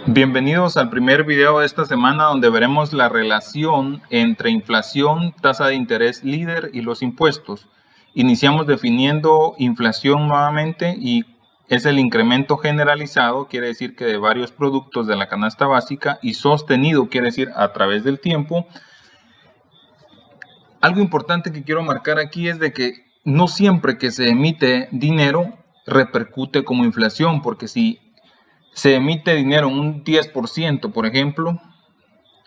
Bienvenidos al primer video de esta semana donde veremos la relación entre inflación, tasa de interés líder y los impuestos. Iniciamos definiendo inflación nuevamente y es el incremento generalizado, quiere decir que de varios productos de la canasta básica, y sostenido, quiere decir a través del tiempo. Algo importante que quiero marcar aquí es de que no siempre que se emite dinero repercute como inflación, porque si se emite dinero en un 10%, por ejemplo,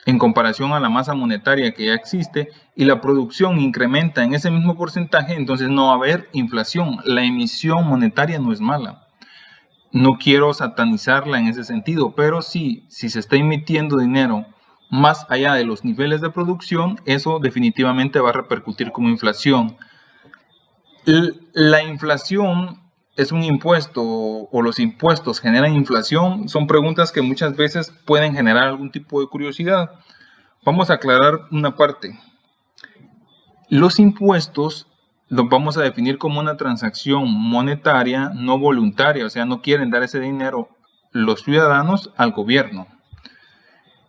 en comparación a la masa monetaria que ya existe, y la producción incrementa en ese mismo porcentaje, entonces no va a haber inflación. La emisión monetaria no es mala. No quiero satanizarla en ese sentido, pero sí, si se está emitiendo dinero más allá de los niveles de producción, eso definitivamente va a repercutir como inflación. La inflación es un impuesto o los impuestos generan inflación, son preguntas que muchas veces pueden generar algún tipo de curiosidad. Vamos a aclarar una parte. Los impuestos los vamos a definir como una transacción monetaria no voluntaria, o sea, no quieren dar ese dinero los ciudadanos al gobierno.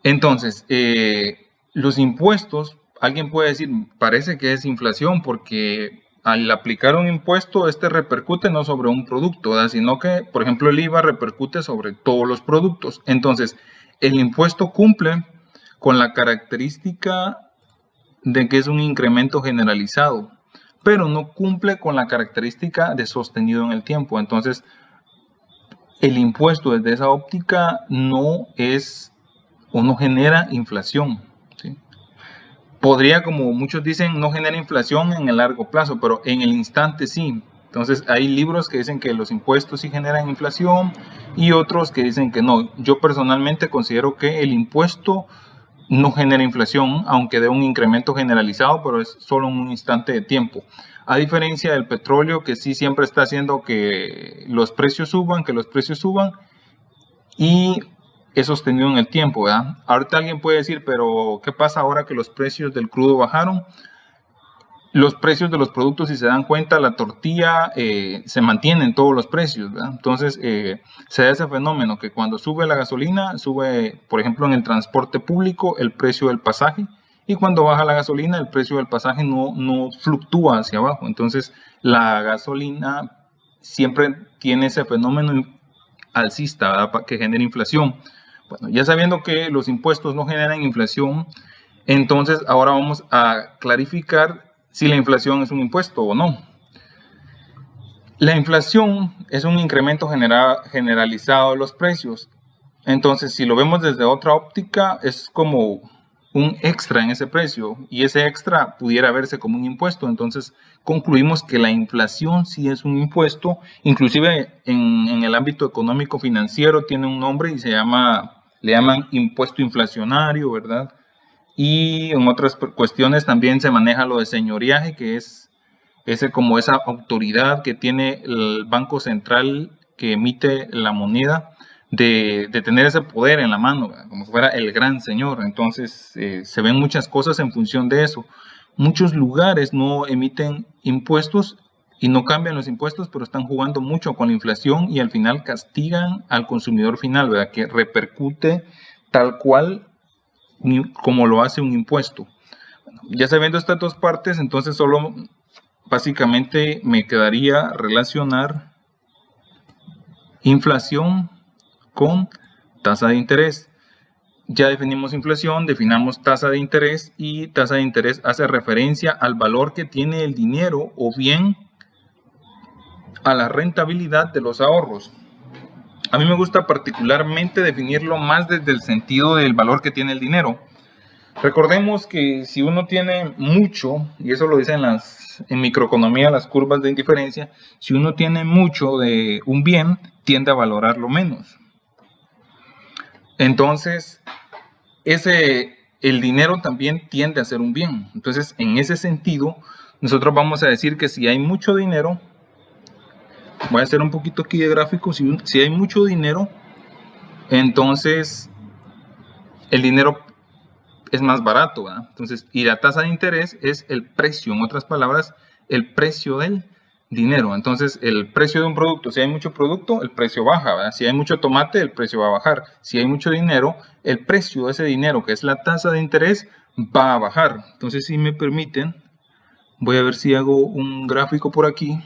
Entonces, los impuestos, alguien puede decir, parece que es inflación porque al aplicar un impuesto, este repercute no sobre un producto, ¿verdad? Sino que, por ejemplo, el IVA repercute sobre todos los productos. Entonces, el impuesto cumple con la característica de que es un incremento generalizado, pero no cumple con la característica de sostenido en el tiempo. Entonces, el impuesto desde esa óptica no es o no genera inflación, ¿sí? Podría, como muchos dicen, no genera inflación en el largo plazo, pero en el instante sí. Entonces hay libros que dicen que los impuestos sí generan inflación y otros que dicen que no. Yo personalmente considero que el impuesto no genera inflación, aunque de un incremento generalizado, pero es solo un instante de tiempo. A diferencia del petróleo, que sí siempre está haciendo que los precios suban, y es sostenido en el tiempo, ¿verdad? Ahorita alguien puede decir, pero ¿qué pasa ahora que los precios del crudo bajaron? Los precios de los productos, si se dan cuenta, la tortilla se mantiene en todos los precios, ¿verdad? Entonces, se da ese fenómeno que cuando sube la gasolina, sube, por ejemplo, en el transporte público, el precio del pasaje, y cuando baja la gasolina, el precio del pasaje no fluctúa hacia abajo. Entonces, la gasolina siempre tiene ese fenómeno alcista, ¿verdad?, que genera inflación. Bueno, ya sabiendo que los impuestos no generan inflación, entonces ahora vamos a clarificar si la inflación es un impuesto o no. La inflación es un incremento generalizado de los precios. Entonces, si lo vemos desde otra óptica, es como un extra en ese precio, y ese extra pudiera verse como un impuesto. Entonces, concluimos que la inflación sí es un impuesto, inclusive en el ámbito económico financiero tiene un nombre y le llaman impuesto inflacionario, ¿verdad? Y en otras cuestiones también se maneja lo de señoriaje, que es como esa autoridad que tiene el Banco Central que emite la moneda, de tener ese poder en la mano, ¿verdad?, como si fuera el gran señor. Entonces, se ven muchas cosas en función de eso. Muchos lugares no emiten impuestos y no cambian los impuestos, pero están jugando mucho con la inflación y al final castigan al consumidor final, ¿verdad?, que repercute tal cual como lo hace un impuesto. Bueno, ya sabiendo estas dos partes, entonces solo básicamente me quedaría relacionar inflación con tasa de interés. Ya definimos inflación, definamos tasa de interés, y tasa de interés hace referencia al valor que tiene el dinero o bien a la rentabilidad de los ahorros. A mí me gusta particularmente definirlo más desde el sentido del valor que tiene el dinero. Recordemos que si uno tiene mucho, y eso lo dicen en microeconomía las curvas de indiferencia, si uno tiene mucho de un bien, tiende a valorarlo menos. Entonces, el dinero también tiende a ser un bien. Entonces, en ese sentido, nosotros vamos a decir que si hay mucho dinero, voy a hacer un poquito aquí de gráfico, si hay mucho dinero, entonces el dinero es más barato, ¿verdad? Entonces, y la tasa de interés es el precio, en otras palabras, el precio del dinero. Entonces, el precio de un producto, si hay mucho producto, el precio baja, ¿verdad? Si hay mucho tomate, el precio va a bajar. Si hay mucho dinero, el precio de ese dinero, que es la tasa de interés, va a bajar. Entonces, si me permiten, voy a ver si hago un gráfico por aquí.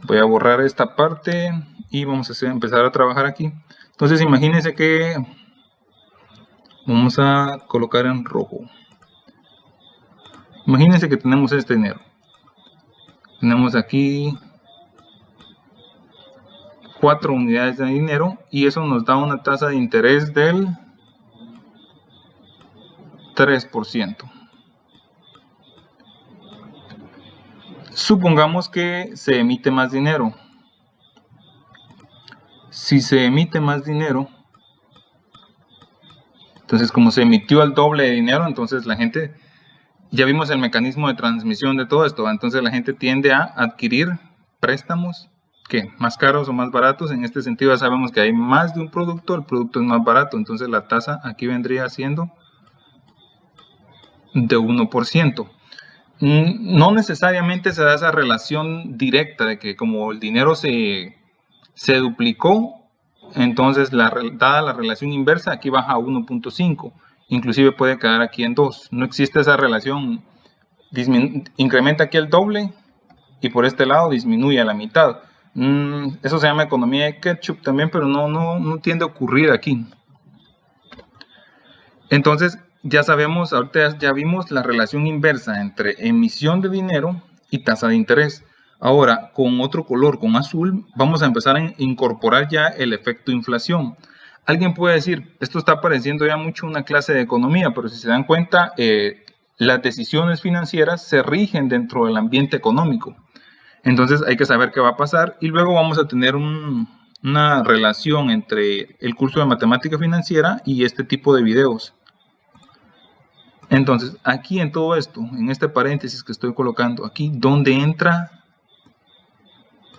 Voy a borrar esta parte y vamos a empezar a trabajar aquí. Entonces, imagínense que vamos a colocar en rojo. Imagínense que tenemos este dinero. Tenemos aquí 4 unidades de dinero y eso nos da una tasa de interés del 3%. Supongamos que se emite más dinero. Si se emite más dinero, entonces como se emitió el doble de dinero, entonces la gente, ya vimos el mecanismo de transmisión de todo esto, entonces la gente tiende a adquirir préstamos que más caros o más baratos. En este sentido ya sabemos que hay más de un producto, el producto es más barato, entonces la tasa aquí vendría siendo de 1%. No necesariamente se da esa relación directa de que como el dinero se duplicó, entonces dada la relación inversa, aquí baja a 1.5, inclusive puede quedar aquí en 2. No existe esa relación, incrementa aquí el doble y por este lado disminuye a la mitad. Eso se llama economía de ketchup también, pero no tiende a ocurrir aquí. Entonces ya sabemos, ahorita ya vimos la relación inversa entre emisión de dinero y tasa de interés. Ahora, con otro color, con azul, vamos a empezar a incorporar ya el efecto inflación. Alguien puede decir, esto está pareciendo ya mucho una clase de economía, pero si se dan cuenta, las decisiones financieras se rigen dentro del ambiente económico. Entonces hay que saber qué va a pasar y luego vamos a tener una relación entre el curso de matemática financiera y este tipo de videos. Entonces, aquí en todo esto, en este paréntesis que estoy colocando aquí, ¿dónde entra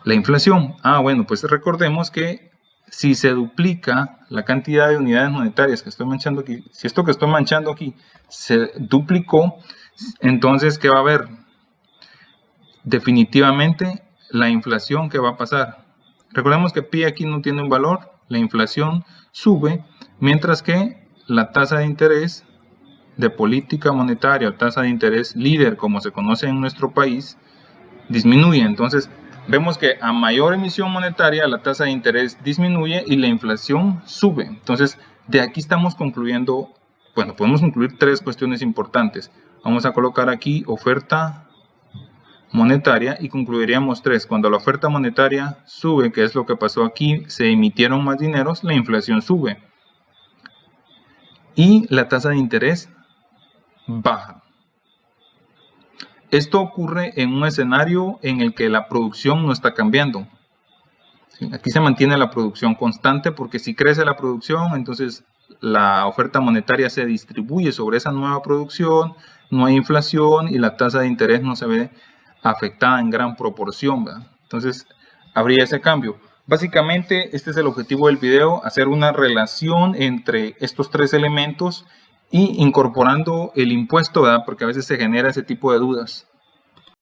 la inflación? Bueno, pues recordemos que si se duplica la cantidad de unidades monetarias que estoy manchando aquí, si esto que estoy manchando aquí se duplicó, entonces, ¿qué va a haber? Definitivamente, la inflación, ¿qué va a pasar? Recordemos que pi aquí no tiene un valor, la inflación sube, mientras que la tasa de interés de política monetaria o tasa de interés líder, como se conoce en nuestro país, disminuye. Entonces, vemos que a mayor emisión monetaria, la tasa de interés disminuye y la inflación sube. Entonces, de aquí estamos concluyendo, bueno, podemos concluir 3 cuestiones importantes. Vamos a colocar aquí oferta monetaria y concluiríamos 3. Cuando la oferta monetaria sube, que es lo que pasó aquí, se emitieron más dineros, la inflación sube. Y la tasa de interés baja. Esto ocurre en un escenario en el que la producción no está cambiando. ¿Sí? Aquí se mantiene la producción constante porque si crece la producción, entonces la oferta monetaria se distribuye sobre esa nueva producción, no hay inflación y la tasa de interés no se ve afectada en gran proporción, ¿verdad? Entonces habría ese cambio. Básicamente este es el objetivo del video, hacer una relación entre estos 3 elementos y incorporando el impuesto, ¿verdad? Porque a veces se genera ese tipo de dudas.